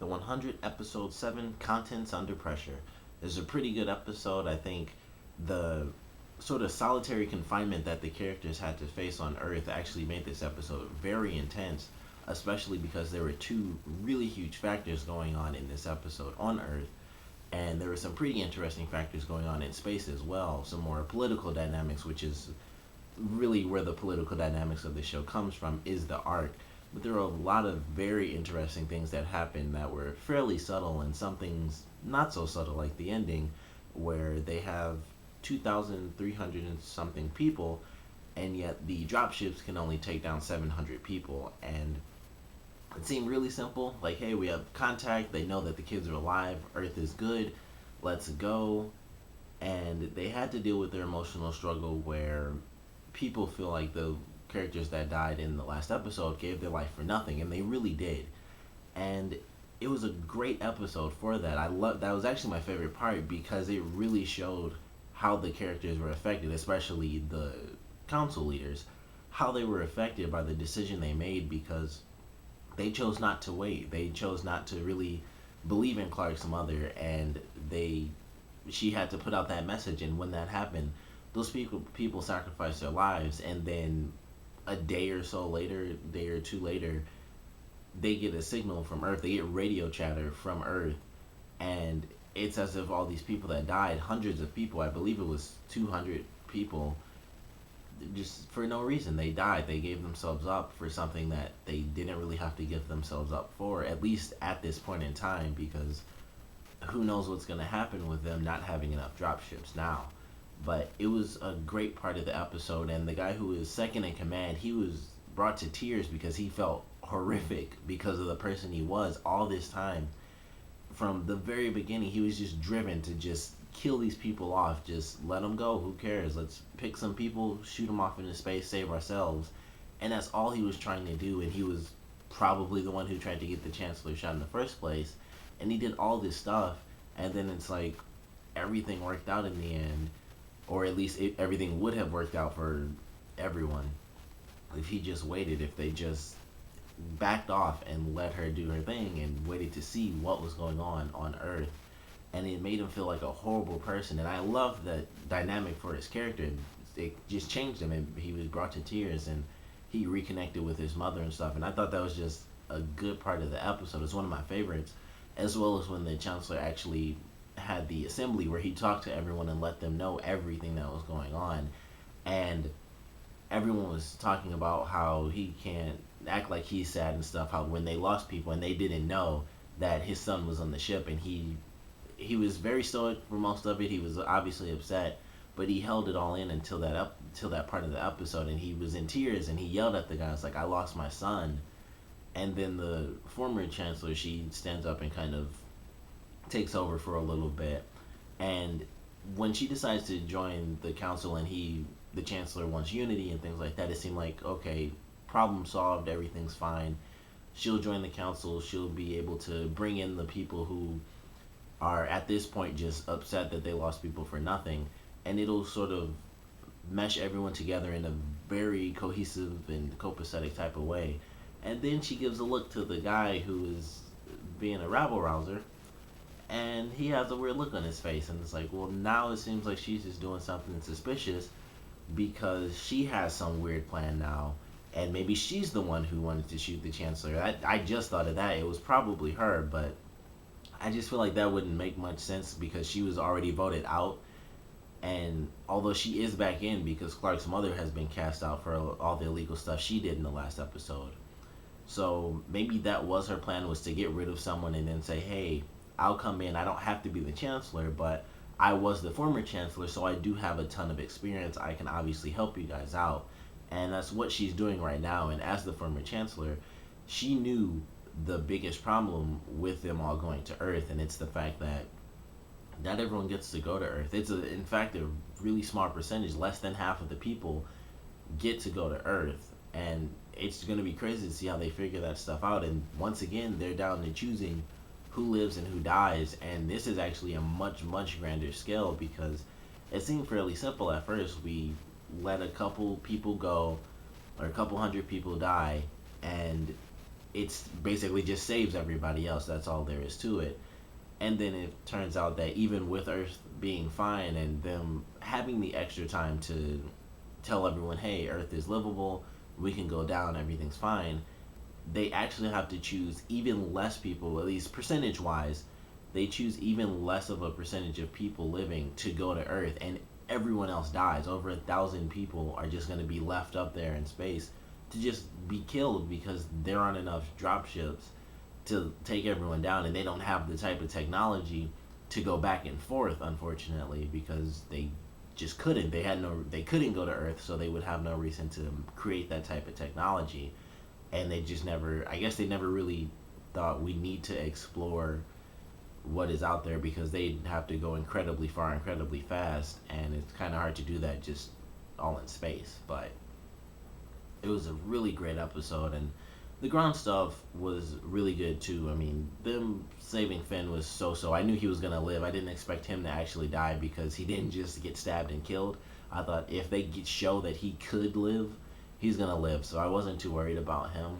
the 100 episode 7 Contents Under Pressure. It's a pretty good episode. I think the sort of solitary confinement that the characters had to face on Earth actually made this episode very intense, especially because there were two really huge factors going on in this episode on Earth, and there were some pretty interesting factors going on in space as well. Some more political dynamics, which is really where the political dynamics of the show comes from, is the arc. But there are a lot of very interesting things that happened that were fairly subtle, and some things not so subtle, like the ending, where they have 2,300 and something people, and yet the dropships can only take down 700 people. And it seemed really simple. Like, hey, we have contact. They know that the kids are alive. Earth is good. Let's go. And they had to deal with their emotional struggle where people feel like the characters that died in the last episode gave their life for nothing, and they really did. And it was a great episode for that. I love that. Was actually my favorite part because it really showed how the characters were affected, especially the council leaders, how they were affected by the decision they made, because they chose not to wait. They chose not to really believe in Clarke's mother, and she had to put out that message. And when that happened, those people sacrificed their lives, and then a day or so later, day or two later, they get a signal from Earth. They get radio chatter from Earth, and it's as if all these people that died, hundreds of people, I believe it was 200 people, just for no reason they died. They gave themselves up for something that they didn't really have to give themselves up for, at least at this point in time, because who knows what's going to happen with them not having enough dropships now. But it was a great part of the episode, and the guy who was second in command, he was brought to tears because he felt horrific because of the person he was all this time. From the very beginning, he was just driven to just kill these people off. Just let them go. Who cares? Let's pick some people, shoot them off into space, save ourselves. And that's all he was trying to do. And he was probably the one who tried to get the chancellor shot in the first place. And he did all this stuff. And then it's like everything worked out in the end. Or at least everything would have worked out for everyone if he just waited, if they just backed off and let her do her thing and waited to see what was going on Earth. And it made him feel like a horrible person. And I love that dynamic for his character. It just changed him, and he was brought to tears, and he reconnected with his mother and stuff. And I thought that was just a good part of the episode. It's one of my favorites, as well as when the chancellor actually had the assembly where he talked to everyone and let them know everything that was going on. And everyone was talking about how he can't act like he's sad and stuff, how when they lost people and they didn't know that his son was on the ship, and he was very stoic for most of it. He was obviously upset, but he held it all in until that part of the episode, and he was in tears, and he yelled at the guys like, I lost my son. And then the former chancellor, she stands up and kind of takes over for a little bit. And when she decides to join the council, and the chancellor wants unity and things like that, it seemed like, okay, problem solved, everything's fine. She'll join the council. She'll be able to bring in the people who are at this point just upset that they lost people for nothing, and it'll sort of mesh everyone together in a very cohesive and copacetic type of way. And then she gives a look to the guy who is being a rabble rouser, and he has a weird look on his face, and it's like, well, now it seems like she's just doing something suspicious because she has some weird plan now, and maybe she's the one who wanted to shoot the chancellor. I just thought of that. It was probably her, but I just feel like that wouldn't make much sense because she was already voted out. And although she is back in because Clarke's mother has been cast out for all the illegal stuff she did in the last episode. So maybe that was her plan, was to get rid of someone and then say, hey, I'll come in. I don't have to be the chancellor, but I was the former chancellor, so I do have a ton of experience. I can obviously help you guys out. And that's what she's doing right now. And as the former chancellor, she knew the biggest problem with them all going to Earth, and it's the fact that not everyone gets to go to Earth. In fact, a really small percentage, less than half of the people get to go to Earth. And it's going to be crazy to see how they figure that stuff out. And once again, they're down to choosing who lives and who dies. And this is actually a much, much grander scale because it seemed fairly simple at first. We let a couple people go, or a couple hundred people die, and it's basically just saves everybody else. That's all there is to it. And then it turns out that even with Earth being fine and them having the extra time to tell everyone, hey, Earth is livable, we can go down, everything's fine, they actually have to choose even less people, at least percentage wise. They choose even less of a percentage of people living to go to Earth, and everyone else dies. Over 1,000 people are just going to be left up there in space to just be killed because there aren't enough dropships to take everyone down, and they don't have the type of technology to go back and forth, unfortunately, because they just couldn't. They couldn't go to Earth, so they would have no reason to create that type of technology. And they just never, I guess they never really thought we need to explore what is out there because they'd have to go incredibly far, incredibly fast, and it's kind of hard to do that just all in space. But it was a really great episode, and the ground stuff was really good too. I mean, them saving Finn was so. I knew he was gonna live. I didn't expect him to actually die because he didn't just get stabbed and killed. I thought if they show that he could live, he's gonna live. So I wasn't too worried about him.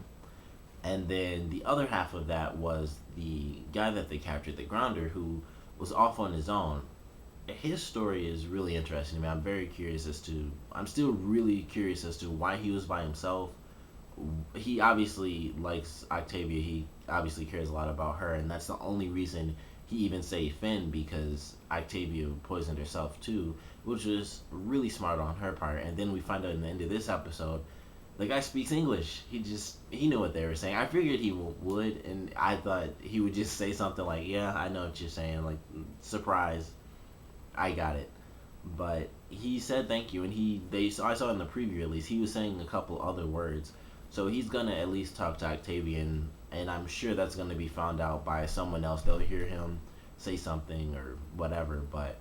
And then the other half of that was the guy that they captured, the grounder, who was off on his own. His story is really interesting to me. I'm still really curious as to why he was by himself. He obviously likes Octavia. He obviously cares a lot about her, and that's the only reason he even saved Finn, because Octavia poisoned herself too, which was really smart on her part. And then we find out in the end of this episode, the guy speaks English. He knew what they were saying. I figured he would, and I thought he would just say something like, "Yeah, I know what you're saying." Like, surprise, I got it. But he said thank you, and I saw in the preview at least he was saying a couple other words. So he's gonna at least talk to Octavian, and I'm sure that's gonna be found out by someone else. They'll hear him say something or whatever. But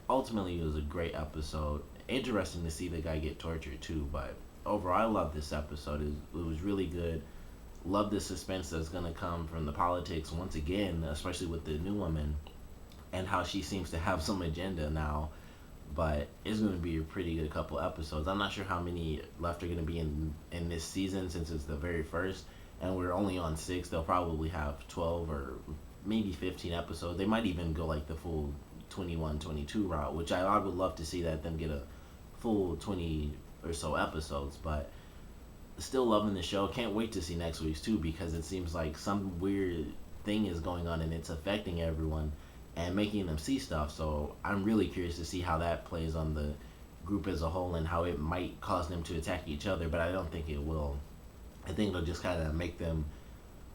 ultimately, it was a great episode. Interesting to see the guy get tortured too. But overall, I love this episode. It was really good. Love the suspense that's gonna come from the politics once again, especially with the new woman and how she seems to have some agenda now. But it's going to be a pretty good couple episodes. I'm not sure how many left are going to be in this season since it's the very first, and we're only on 6. They'll probably have 12 or maybe 15 episodes. They might even go like the full 21, 22 route, which I would love to see that them get a full 20 or so episodes. But still loving the show. Can't wait to see next week's too, because it seems like some weird thing is going on and it's affecting everyone and making them see stuff. So I'm really curious to see how that plays on the group as a whole and how it might cause them to attack each other, but I don't think it will. I think it'll just kind of make them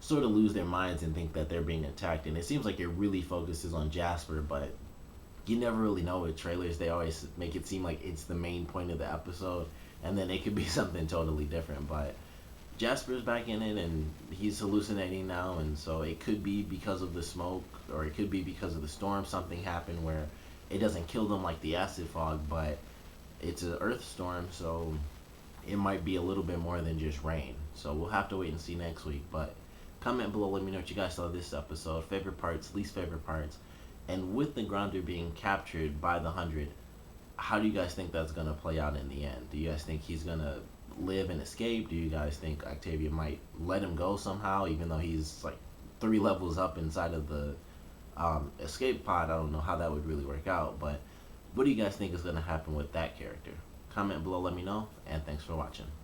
sort of lose their minds and think that they're being attacked. And it seems like it really focuses on Jasper, but you never really know with trailers. They always make it seem like it's the main point of the episode, and then it could be something totally different. But Jasper's back in it, and he's hallucinating now, and so it could be because of the smoke, or it could be because of the storm. Something happened where it doesn't kill them like the acid fog, but it's an earth storm, so it might be a little bit more than just rain. So we'll have to wait and see next week. But comment below, let me know what you guys thought of this episode. Favorite parts, least favorite parts. And with the grounder being captured by the 100, how do you guys think that's going to play out in the end? Do you guys think he's going to live and escape? Do you guys think Octavia might let him go somehow, even though he's like 3 levels up inside of the escape pod? I don't know how that would really work out, but what do you guys think is going to happen with that character? Comment below, let me know, and thanks for watching.